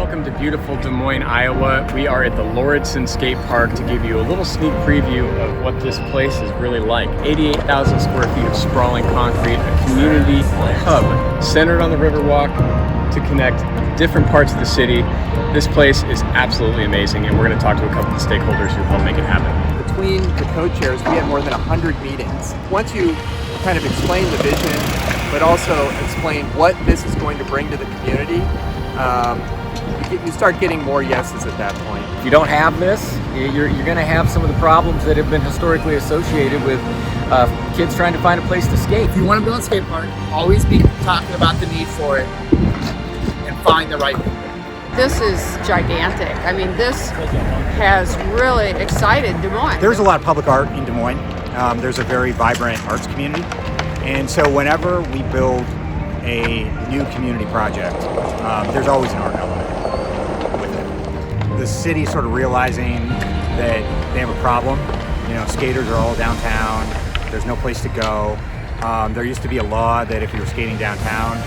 Welcome to beautiful Des Moines, Iowa. We are at the Lauridsen Skate Park to give you a little sneak preview of what this place is really like. 88,000 square feet of sprawling concrete, a community hub centered on the Riverwalk to connect different parts of the city. This place is absolutely amazing, and we're going to talk to a couple of stakeholders who helped make it happen. Between the co-chairs, we had more than 100 meetings. Once you kind of explain the vision, but also explain what this is going to bring to the community, you start getting more yeses at that point. If you don't have this, you're going to have some of the problems that have been historically associated with kids trying to find a place to skate. If you want to build a skate park, always be talking about the need for it and find the right people. This is gigantic. I mean, this has really excited Des Moines. There's a lot of public art in Des Moines. There's a very vibrant arts community. And so whenever we build a new community project, there's always an art element with it. The city sort of realizing that they have a problem. You know, skaters are all downtown. There's no place to go. There used to be a law that if you were skating downtown,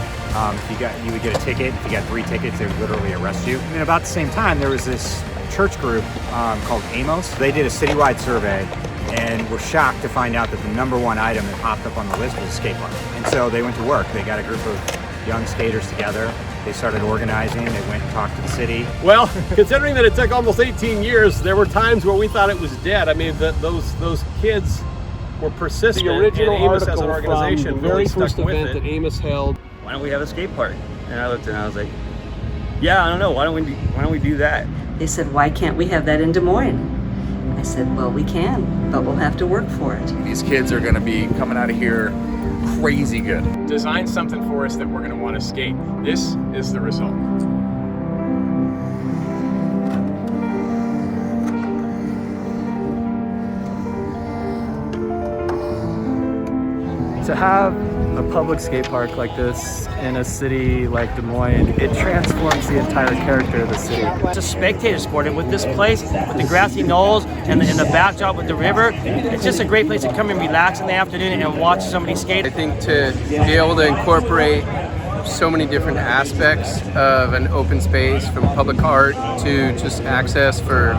you would get a ticket. If you got 3 tickets, they would literally arrest you. And about the same time, there was this church group called Amos. They did a citywide survey and were shocked to find out that the #1 item that popped up on the list was a skate park. And so they went to work. They got a group of young skaters together. They started organizing. They went and talked to the city. Well, considering that it took almost 18 years, there were times where we thought it was dead. I mean, those kids were persistent. The original and Amos article as an organization from the very really first stuck with event it. that Amos held. Why don't we have a skate park? And I looked and I was like, yeah, I don't know. Why don't we do that? They said, why can't we have that in Des Moines? I said, well, we can, but we'll have to work for it. These kids are going to be coming out of here crazy good. Design something for us that we're going to want to skate. This is the result. To have a public skate park like this in a city like Des Moines, it transforms the entire character of the city. It's a spectator sport, and with this place, with the grassy knolls and the backdrop with the river, it's just a great place to come and relax in the afternoon and watch somebody skate. I think to be able to incorporate so many different aspects of an open space, from public art to just access for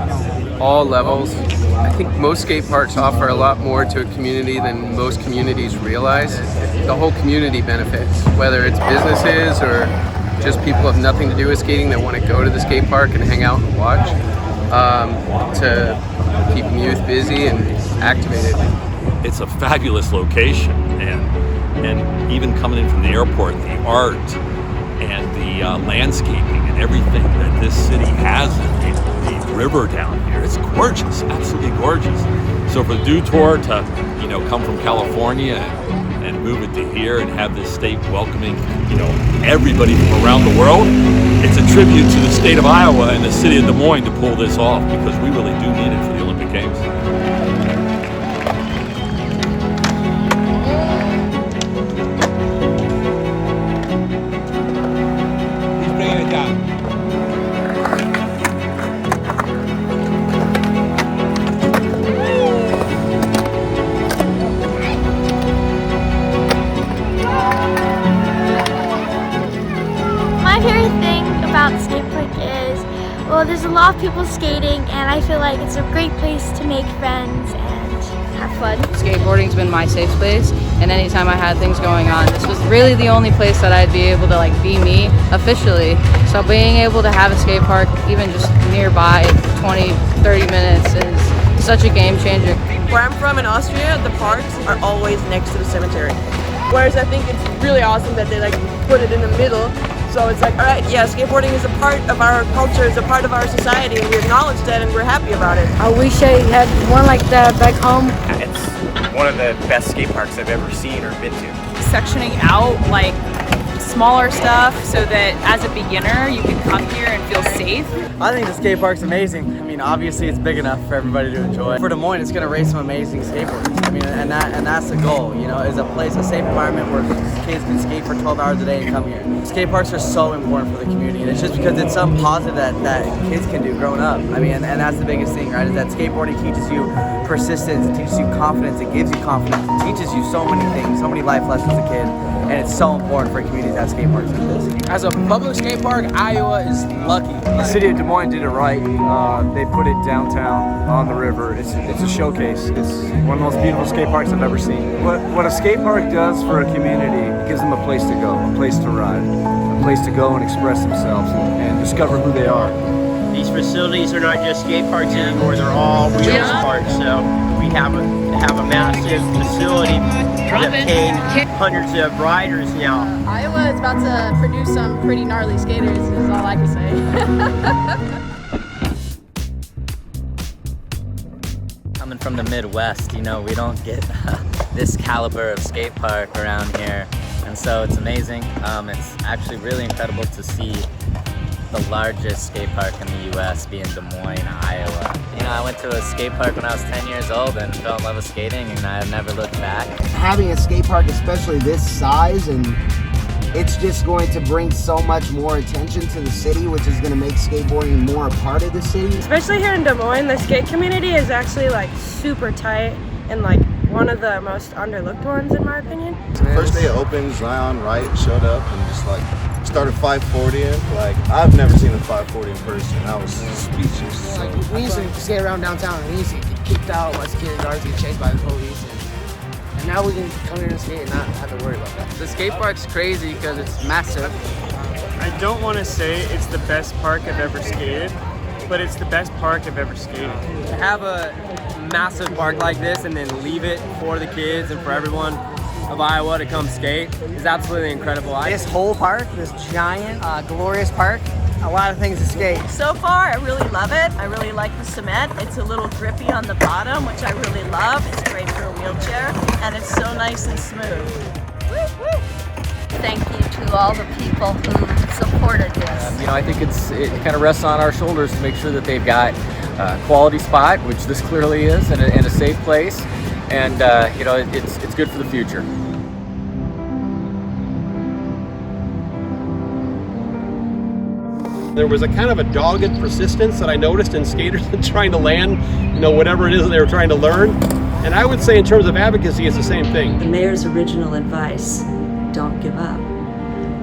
all levels. I think most skate parks offer a lot more to a community than most communities realize. The whole community benefits, whether it's businesses or just people who have nothing to do with skating that want to go to the skate park and hang out and watch, to keeping youth busy and activated. It's a fabulous location, and even coming in from the airport, the art and the landscaping and everything that this city has, the river down here, it's gorgeous, absolutely gorgeous. So for the Dew Tour to, come from California and move it to here and have this state welcoming, everybody from around the world, it's a tribute to the state of Iowa and the city of Des Moines to pull this off, because we really do need it for the Olympic Games. Well, there's a lot of people skating, and I feel like it's a great place to make friends and have fun. Skateboarding's been my safe space, and anytime I had things going on, this was really the only place that I'd be able to be me officially. So being able to have a skate park, even just nearby, 20, 30 minutes, is such a game changer. Where I'm from in Austria, the parks are always next to the cemetery. Whereas I think it's really awesome that they put it in the middle. So it's like, all right, yeah, skateboarding is a part of our culture, it's a part of our society, and we acknowledge that and we're happy about it. I wish I had one like that back home. It's one of the best skate parks I've ever seen or been to. Sectioning out smaller stuff so that as a beginner you can come here and feel safe. I think the skate park's amazing. I mean, obviously it's big enough for everybody to enjoy. For Des Moines, it's going to raise some amazing skateboarders. I mean, and that's the goal, is a place, a safe environment where kids can skate for 12 hours a day and come here. Skate parks are so important for the community, and it's just because it's something positive that kids can do growing up. I mean, and that's the biggest thing, right, is that skateboarding teaches you persistence, it teaches you confidence, it gives you confidence, it teaches you so many things, so many life lessons as a kid. and it's so important for communities to have skate parks like this. As a public skate park, Iowa is lucky. The city of Des Moines did it right. They put it downtown on the river. It's a showcase. It's one of the most beautiful skate parks I've ever seen. What a skate park does for a community, it gives them a place to go, a place to ride, a place to go and express themselves and discover who they are. These facilities are not just skate parks anymore, they're all wheels parks. So we have a massive facility that paying hundreds of riders now. Iowa is about to produce some pretty gnarly skaters, is all I can say. Coming from the Midwest, you know, we don't get this caliber of skate park around here, and so it's amazing. It's actually really incredible to see the largest skate park in the U.S. be in Des Moines, Iowa. You know, I went to a skate park when I was 10 years old and fell in love with skating, and I've never looked back. Having a skate park, especially this size, and it's just going to bring so much more attention to the city, which is going to make skateboarding more a part of the city. Especially here in Des Moines, the skate community is actually like super tight and like one of the most underlooked ones in my opinion. First day it opened, Zion Wright showed up and just like started 540ing. Like, I've never seen a 540 in person. I was speechless. Like, we used to skate around downtown and we used to get kicked out by security guards, get chased by the police. And now we can come here and skate and not have to worry about that. The skate park's crazy because it's massive. I don't want to say it's the best park I've ever skated, but it's the best park I've ever skated. To have a massive park like this and then leave it for the kids and for everyone of Iowa to come skate is absolutely incredible. This whole park, this giant, glorious park, a lot of things to skate. So far, I really love it. I really like the cement. It's a little grippy on the bottom, which I really love. It's great for a wheelchair, and it's so nice and smooth. Woo, woo. Thank you to all the people who supported this. You know, I think it kind of rests on our shoulders to make sure that they've got a quality spot, which this clearly is, and a safe place, and you know, it's good for the future. There was a kind of a dogged persistence that I noticed in skaters trying to land, you know, whatever it is that they were trying to learn. And I would say in terms of advocacy, it's the same thing. The mayor's original advice, don't give up,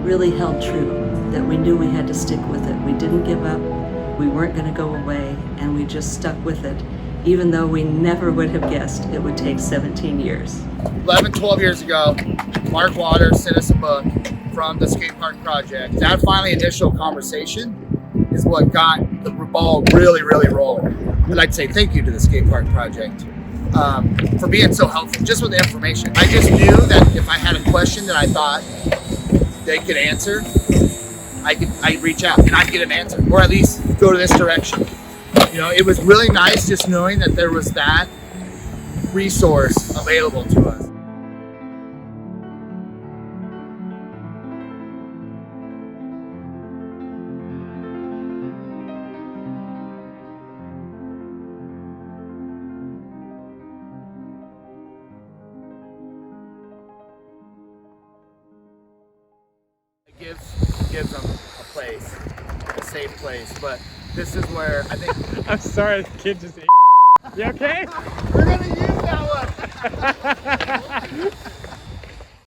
really held true, that we knew we had to stick with it. We didn't give up, we weren't going to go away, and we just stuck with it, even though we never would have guessed it would take 17 years. 11, 12 years ago, Mark Waters sent us a book from the Skatepark project. That finally initial conversation is what got the ball really, really rolling. I'd like to say thank you to the Skatepark project for being so helpful, just with the information. I just knew that if I had a question that I thought they could answer, I'd reach out and I'd get an answer, or at least go to this direction. You know, it was really nice just knowing that there was that resource available to us. Gives them a place, a safe place, but this is where I think... I'm sorry, the kid just ate. You okay? We're gonna use that one!